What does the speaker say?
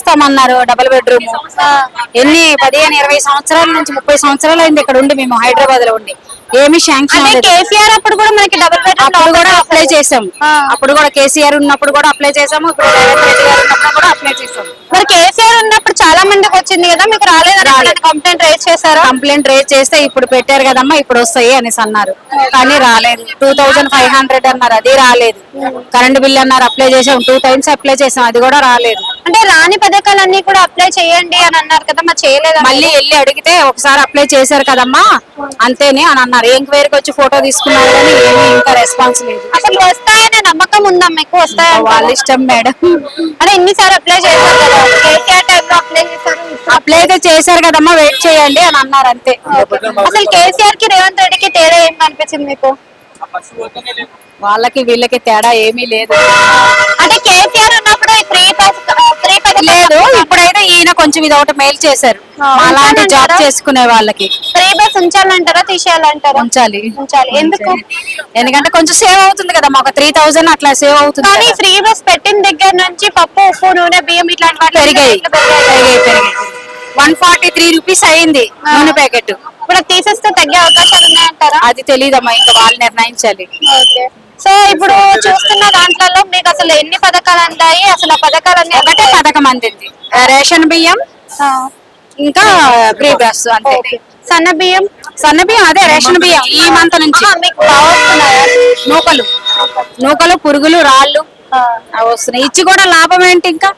ఇస్తామన్నారు double bedroom. ఎన్ని 15-20 సంవత్సరాల నుంచి 30 సంవత్సరాలు అయింది ఇక్కడ ఉండి, మేము హైదరాబాద్ లో ఉండి ఏమి శాంక్షన్ అంటే కేసీఆర్ అప్పుడు కూడా మనకి డబుల్ బెడ్రూమ్ అప్పుడు కూడా అప్లై చేసాం. అప్పుడు కూడా కేసీఆర్ ఉన్నప్పుడు కూడా అప్లై చేసాము, ఇప్పుడు రేవంత్ రెడ్డి గారు ఉన్నప్పుడు కూడా అప్లై చేసాం. మరి కేసీఆర్ ఉన్నప్పుడు చాలా మందికి వచ్చింది కదా, మీకు రాలేదు? కంప్లైంట్ రేజ్ చేశారా? కంప్లైంట్ రేజ్ చేస్తే ఇప్పుడు పెట్టారు కదమ్మా, ఇప్పుడు వస్తాయి అనేసి అన్నారు, కానీ రాలేదు. 2500 అన్నారు, అది రాలేదు. కరెంట్ బిల్ అన్నారు, అప్లై చేసాం. 2 times అప్లై చేసాం, అది కూడా రాలేదు. అంటే రాని పథకాలన్నీ కూడా అప్లై చేయండి అని అన్నారు కదా, మరి చేయలేదు. మళ్ళీ వెళ్ళి అడిగితే ఒకసారి అప్లై చేశారు కదమ్మా అంతేనే అని అన్నారు. ఎంక్వైరీకి వచ్చి ఫోటో తీసుకున్నారు కానీ ఏమీ ఇంకా రెస్పాన్స్ లేదు. అసలు వస్తాయనే నమ్మకం ఉందా మీకు? వస్తాయని వాళ్ళ ఇష్టం మేడం. అంటే ఎన్నిసార్లు అప్లై చేశారు కదా, కేసీఆర్ టైంలో అప్లై చేశారు. అప్లై అయితే చేశారు కదమ్మా, వెయిట్ చేయండి అని అన్నారు అంతే. అసలు కేసీఆర్ కి రేవంత్ రెడ్డికి తేడా ఏం కనిపించింది మీకు? వాళ్ళకి వీళ్ళకి తేడా ఏమీ లేదు. అంటే కేసీఆర్ ఉన్నప్పుడు ఫ్రీ లేదు, ఇప్పుడైతే ఈయన కొంచెం ఇది ఒకటి మెయిల్ చేశారు అలాంటి జాబ్ చేసుకునే వాళ్ళకి. ఫ్రీ బస్ ఉంచాలంటారా తీసేయాలంటారా? ఉంచాలి. ఎందుకు? ఎందుకంటే కొంచెం సేవ్ అవుతుంది కదా, మాకు 3000 అట్లా సేవ్ అవుతుంది. కానీ ఫ్రీ బస్ పెట్టిన దగ్గర నుంచి పప్పు, ఉప్పు, నూనె, బియ్యం ఇట్లాంటి వాటి పెరిగాయి. 143 రూపీస్ అయింది నూనె ప్యాకెట్. ఇప్పుడు తీసేస్తే తగ్గే అవకాశాలు ఉన్నాయంటారా? అది తెలియదమ్మా, ఇంకా వాళ్ళు నిర్ణయించాలి. సో ఇప్పుడు చూస్తున్న దాంట్లో మీకు అసలు ఎన్ని పథకాలు అందాయి? అసలు ఆ పథకాలన్నీ ఒకటే పథకం అందింది, రేషన్ బియ్యం ఇంకా ఫ్రీ బస్ అంతే. సన్న బియ్యం అదే రేషన్ బియ్యం ఈ మంత్ నుంచి మీకు బాగా వస్తున్నాయా? నూకలు పురుగులు రాళ్ళు వస్తున్నాయి. ఇచ్చి కూడా లాభం ఏంటి ఇంకా?